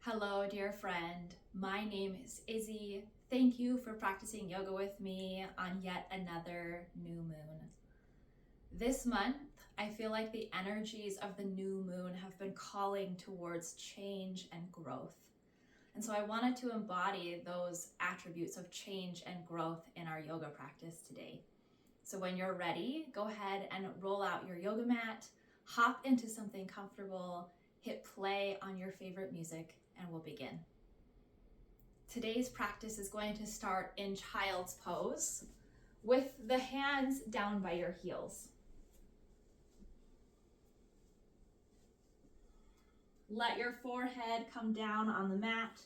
Hello, dear friend. My name is Izzy. Thank you for practicing yoga with me on yet another new moon. This month, I feel like the energies of the new moon have been calling towards change and growth. And so I wanted to embody those attributes of change and growth in our yoga practice today. So when you're ready, go ahead and roll out your yoga mat, hop into something comfortable, hit play on your favorite music, and we'll begin. Today's practice is going to start in child's pose with the hands down by your heels. Let your forehead come down on the mat.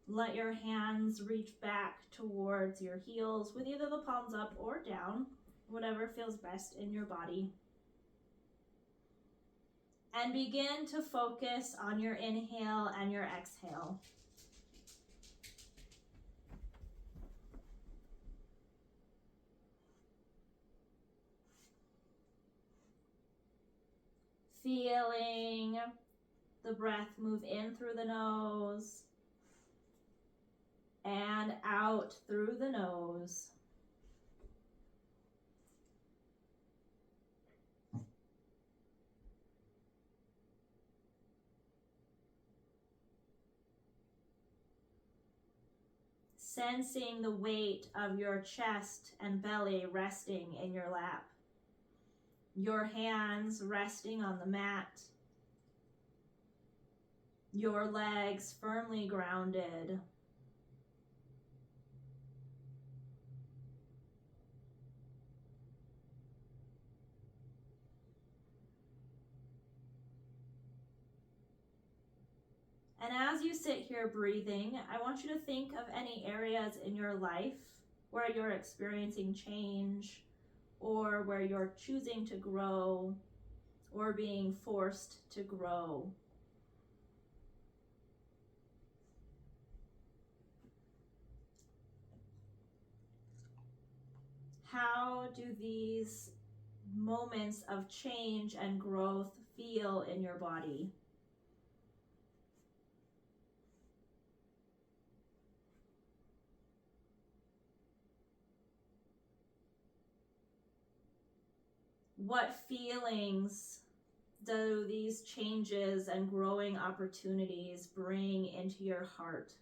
Let your hands reach back towards your heels with either the palms up or down, whatever feels best in your body. And begin to focus on your inhale and your exhale. Feeling the breath move in through the nose and out through the nose. Sensing the weight of your chest and belly resting in your lap. Your hands resting on the mat. Your legs firmly grounded. And as you sit here breathing, I want you to think of any areas in your life where you're experiencing change, or where you're choosing to grow, or being forced to grow. How do these moments of change and growth feel in your body? What feelings do these changes and growing opportunities bring into your heart?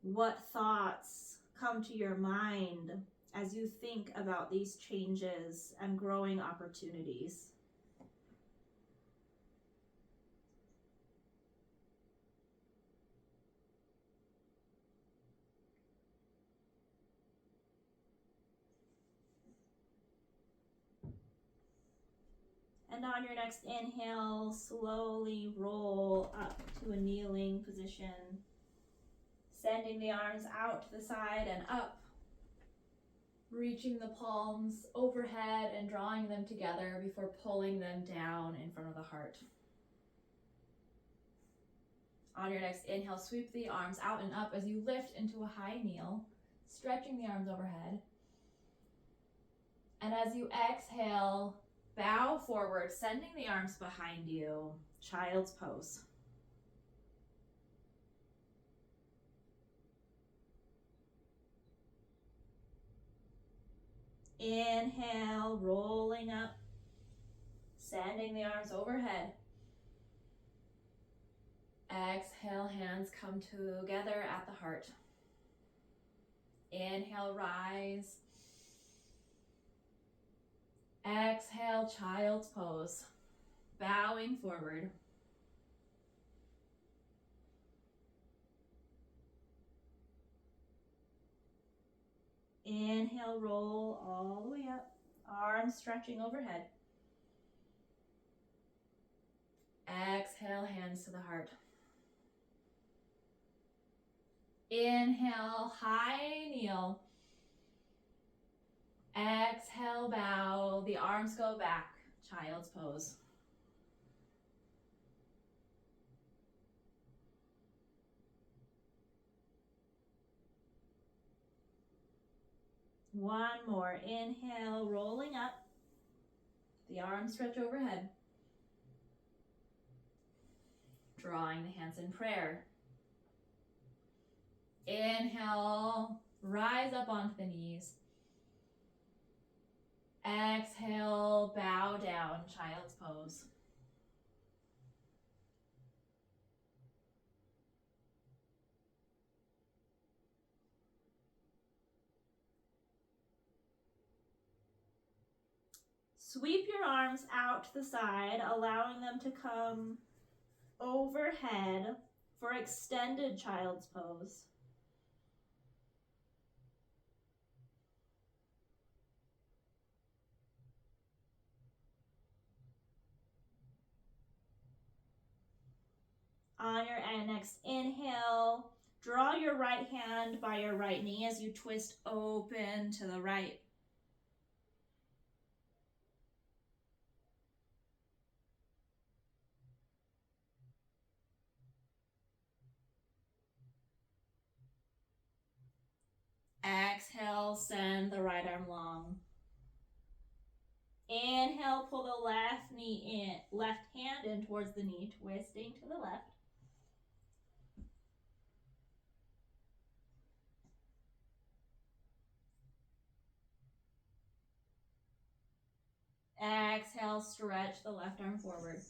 What thoughts come to your mind as you think about these changes and growing opportunities? And on your next inhale, slowly roll up to a kneeling position, sending the arms out to the side and up, reaching the palms overhead and drawing them together before pulling them down in front of the heart. On your next inhale, sweep the arms out and up as you lift into a high kneel, stretching the arms overhead. And as you exhale, bow forward, sending the arms behind you, child's pose. Inhale, rolling up, sending the arms overhead. Exhale, hands come together at the heart. Inhale, rise. Exhale, child's pose, bowing forward. Inhale, roll all the way up, arms stretching overhead. Exhale, hands to the heart. Inhale, high kneel. Exhale, bow, the arms go back, child's pose. One more. Inhale, rolling up. The arms stretch overhead. Drawing the hands in prayer. Inhale, rise up onto the knees. Exhale, bow down, child's pose. Sweep your arms out to the side, allowing them to come overhead for extended child's pose. On your next inhale, draw your right hand by your right knee as you twist open to the right. Exhale, send the right arm long. Inhale, pull the left knee in, left hand in towards the knee, twisting to the left. Exhale, stretch the left arm forward.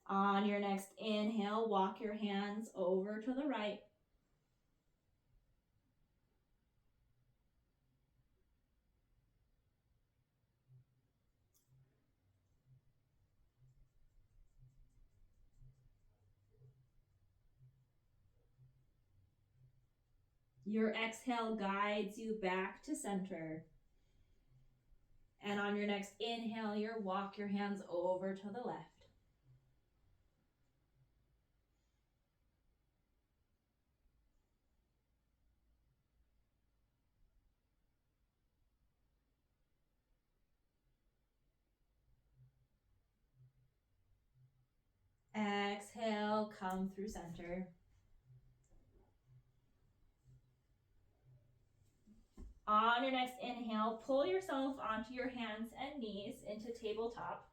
On your next inhale, walk your hands over to the right. Your exhale guides you back to center. And on your next inhale, you walk your hands over to the left. Exhale, come through center. On your next inhale, pull yourself onto your hands and knees into tabletop.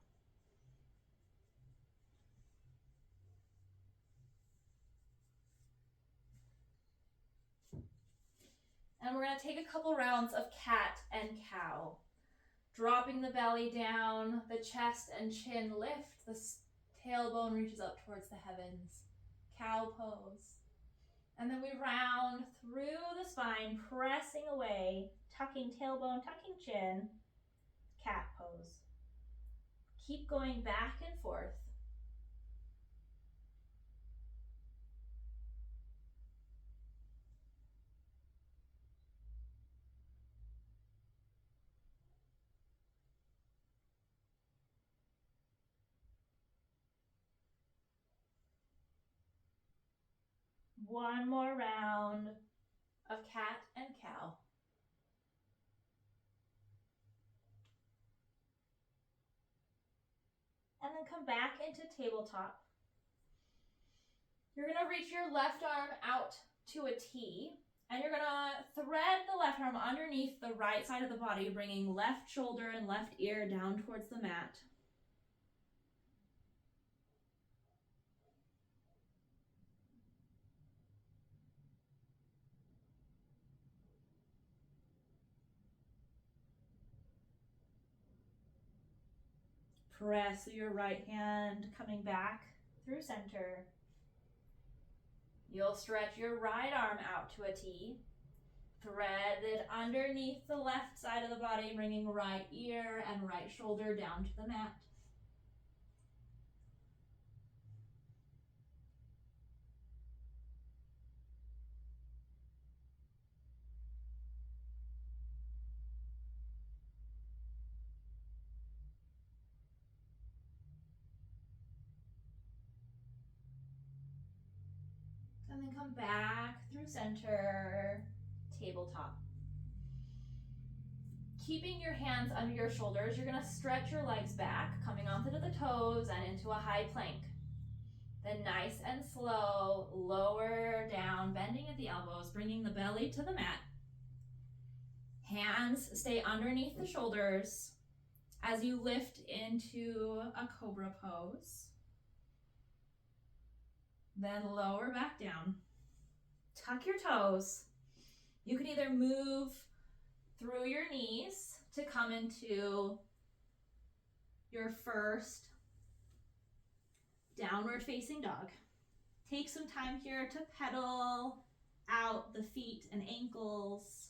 And we're going to take a couple rounds of cat and cow. Dropping the belly down, the chest and chin lift, the tailbone reaches up towards the heavens. Cow pose. And then we round through the spine, pressing away, tucking tailbone, tucking chin, cat pose. Keep going back and forth. One more round of cat and cow. And then come back into tabletop. You're going to reach your left arm out to a T, and you're going to thread the left arm underneath the right side of the body, bringing left shoulder and left ear down towards the mat. Press your right hand coming back through center. You'll stretch your right arm out to a T. Thread it underneath the left side of the body, bringing right ear and right shoulder down to the mat. And then come back through center, tabletop. Keeping your hands under your shoulders, you're going to stretch your legs back, coming onto the toes and into a high plank. Then nice and slow, lower down, bending at the elbows, bringing the belly to the mat. Hands stay underneath the shoulders as you lift into a cobra pose. Then lower back down. Tuck your toes. You can either move through your knees to come into your first downward facing dog. Take some time here to pedal out the feet and ankles.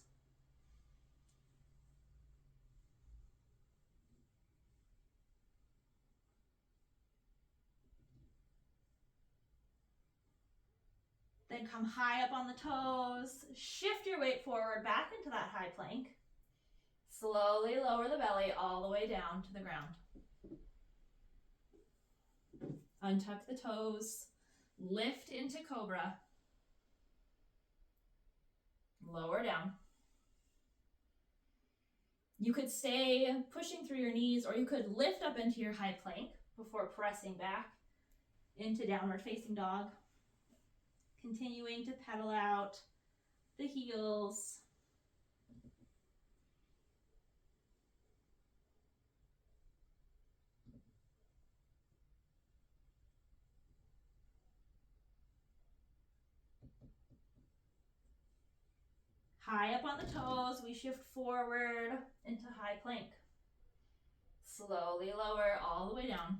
Then come high up on the toes. Shift your weight forward back into that high plank. Slowly lower the belly all the way down to the ground. Untuck the toes. Lift into cobra. Lower down. You could stay pushing through your knees, or you could lift up into your high plank before pressing back into downward facing dog. Continuing to pedal out the heels. High up on the toes, we shift forward into high plank. Slowly lower all the way down.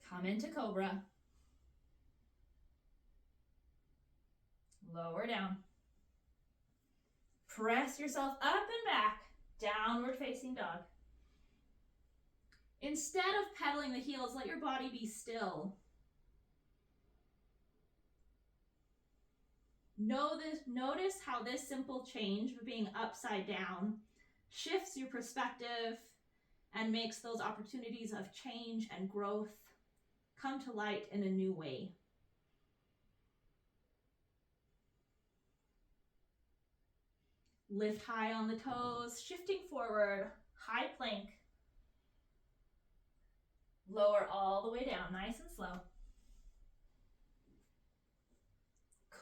Come into cobra. Lower down. Press yourself up and back, downward facing dog. Instead of pedaling the heels, let your body be still. Notice how this simple change of being upside down shifts your perspective and makes those opportunities of change and growth come to light in a new way. Lift high on the toes, shifting forward, high plank. Lower all the way down, nice and slow.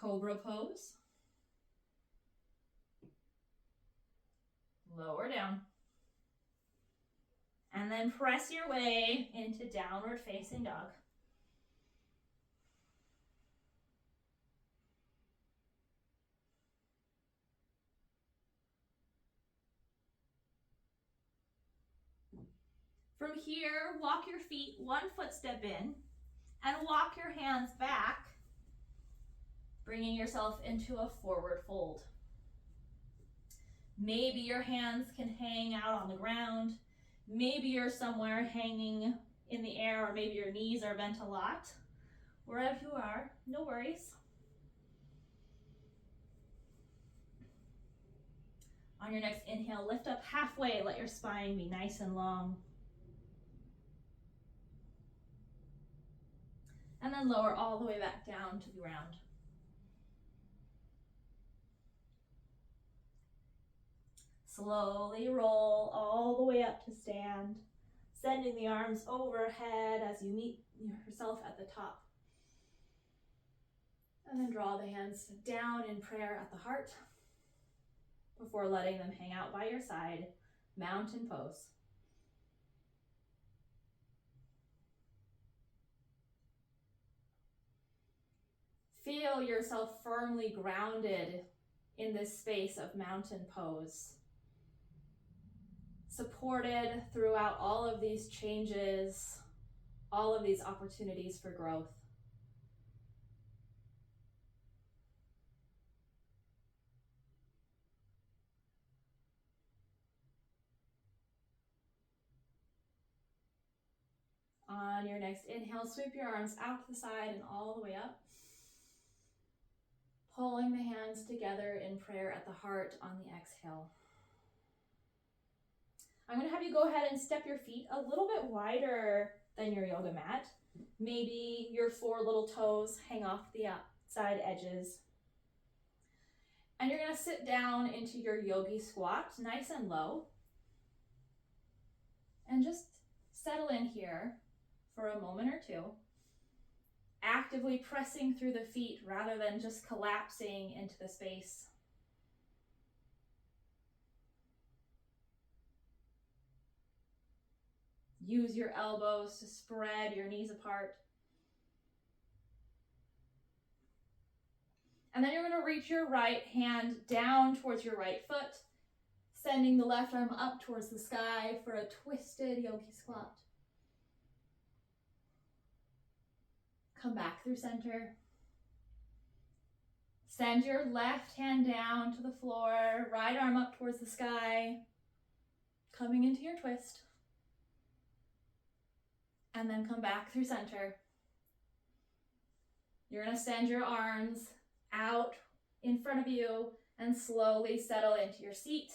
Cobra pose. Lower down. And then press your way into downward facing dog. From here, walk your feet 1 footstep in and walk your hands back, bringing yourself into a forward fold. Maybe your hands can hang out on the ground. Maybe you're somewhere hanging in the air, or maybe your knees are bent a lot. Wherever you are, no worries. On your next inhale, lift up halfway, let your spine be nice and long. And then lower all the way back down to the ground. Slowly roll all the way up to stand, sending the arms overhead as you meet yourself at the top. And then draw the hands down in prayer at the heart before letting them hang out by your side, mountain pose. Feel yourself firmly grounded in this space of mountain pose, supported throughout all of these changes, all of these opportunities for growth. On your next inhale, sweep your arms out to the side and all the way up. Pulling the hands together in prayer at the heart on the exhale. I'm going to have you go ahead and step your feet a little bit wider than your yoga mat. Maybe your 4 little toes hang off the outside edges. And you're going to sit down into your yogi squat, nice and low. And just settle in here for a moment or two, actively pressing through the feet rather than just collapsing into the space. Use your elbows to spread your knees apart. And then you're going to reach your right hand down towards your right foot, sending the left arm up towards the sky for a twisted yogi squat. Come back through center. Send your left hand down to the floor, right arm up towards the sky, coming into your twist. And then come back through center. You're going to send your arms out in front of you and slowly settle into your seat,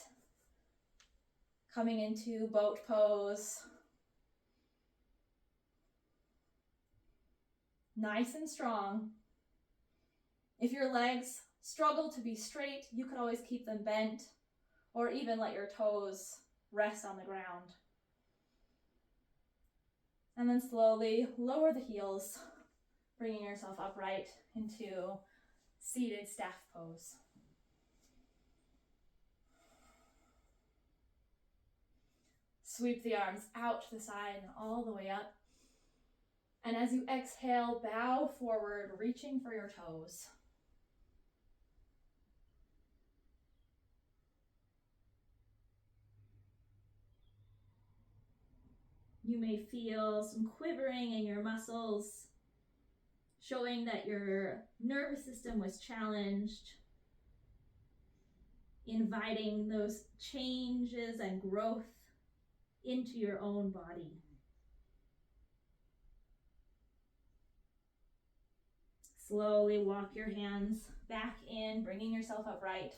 coming into boat pose. Nice and strong. If your legs struggle to be straight, you could always keep them bent or even let your toes rest on the ground. And then slowly lower the heels, bringing yourself upright into seated staff pose. Sweep the arms out to the side and all the way up. And as you exhale, bow forward, reaching for your toes. You may feel some quivering in your muscles, showing that your nervous system was challenged, inviting those changes and growth into your own body. Slowly walk your hands back in, bringing yourself upright.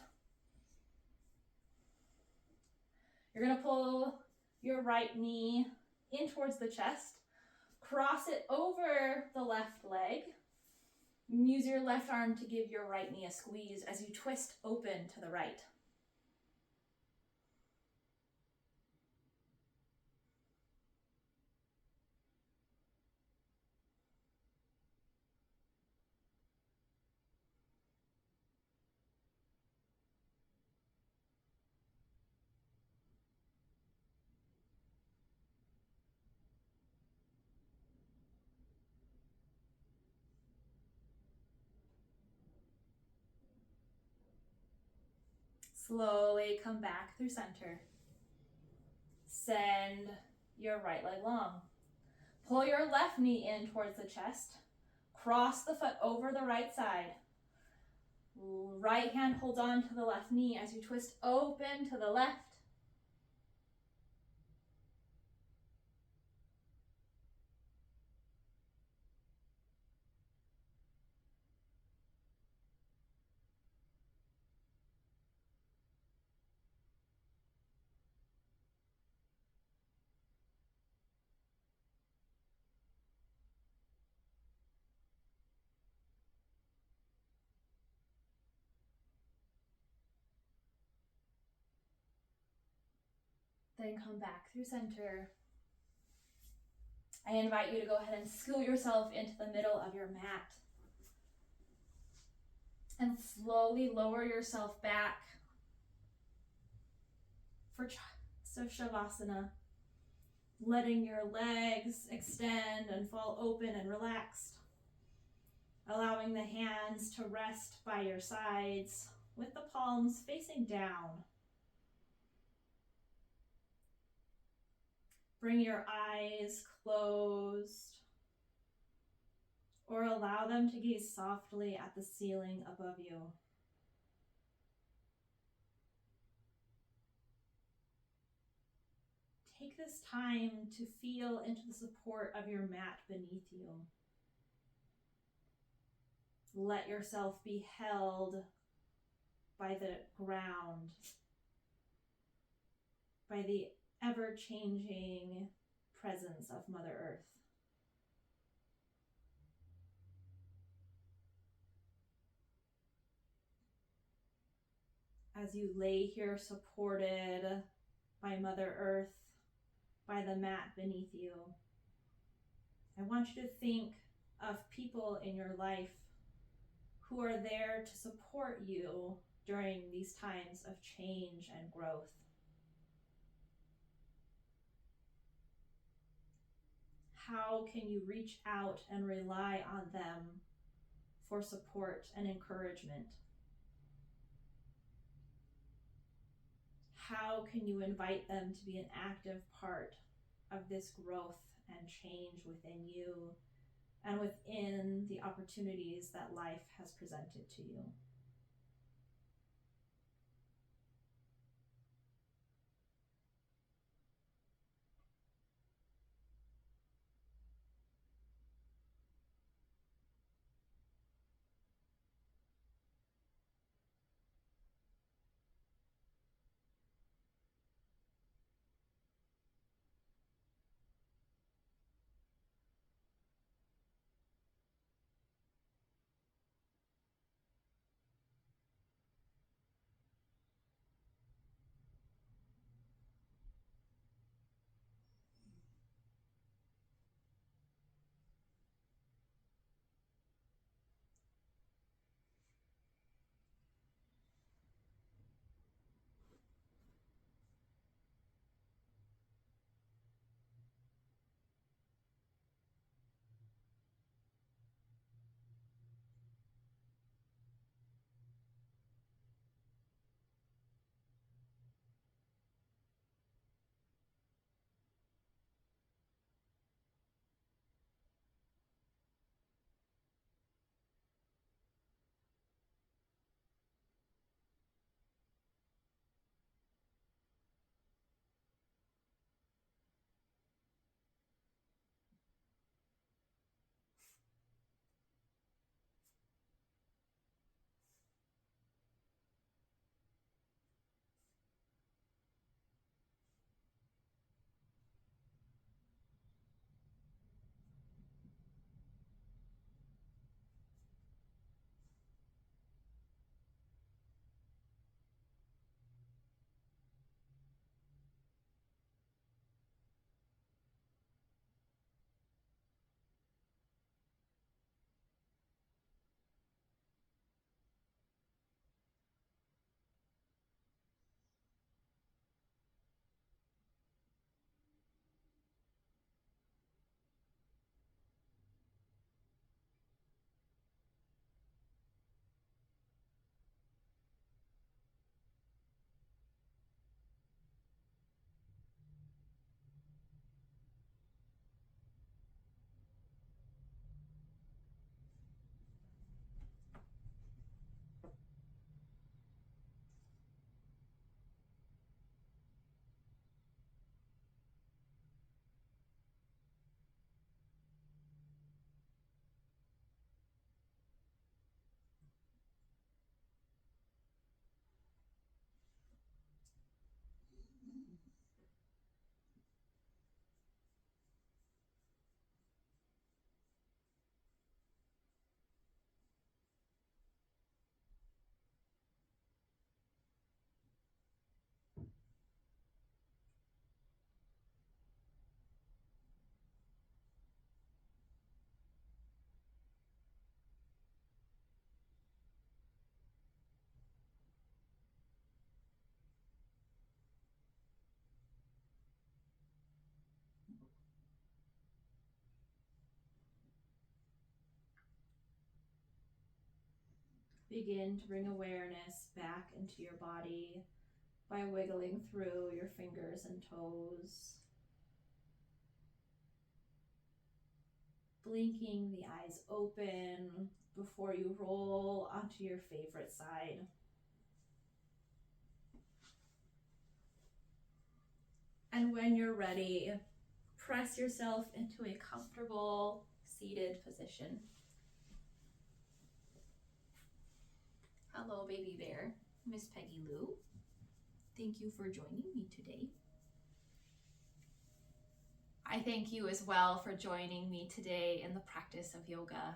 You're going to pull your right knee in towards the chest, cross it over the left leg, and use your left arm to give your right knee a squeeze as you twist open to the right. Slowly come back through center. Send your right leg long. Pull your left knee in towards the chest. Cross the foot over the right side. Right hand holds on to the left knee as you twist open to the left. Then come back through center. I invite you to go ahead and scoot yourself into the middle of your mat. And slowly lower yourself back for Shavasana, letting your legs extend and fall open and relaxed, allowing the hands to rest by your sides with the palms facing down. Bring your eyes closed or allow them to gaze softly at the ceiling above you. Take this time to feel into the support of your mat beneath you. Let yourself be held by the ground, by the ever-changing presence of Mother Earth. As you lay here supported by Mother Earth, by the mat beneath you, I want you to think of people in your life who are there to support you during these times of change and growth. How can you reach out and rely on them for support and encouragement? How can you invite them to be an active part of this growth and change within you and within the opportunities that life has presented to you? Begin to bring awareness back into your body by wiggling through your fingers and toes, blinking the eyes open before you roll onto your favorite side. And when you're ready, press yourself into a comfortable seated position. Hello, baby bear. Miss Peggy Lou. Thank you for joining me today. I thank you as well for joining me today in the practice of yoga.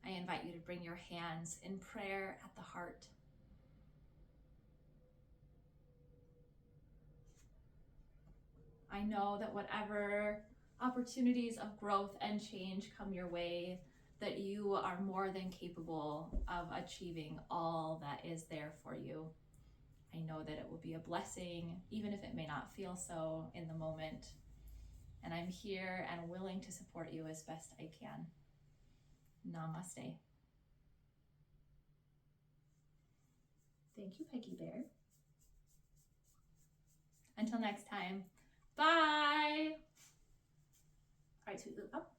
I invite you to bring your hands in prayer at the heart. I know that whatever opportunities of growth and change come your way, that you are more than capable of achieving all that is there for you. I know that it will be a blessing, even if it may not feel so in the moment. And I'm here and willing to support you as best I can. Namaste. Thank you, Peggy Bear. Until next time, bye. All right, sweet loop up.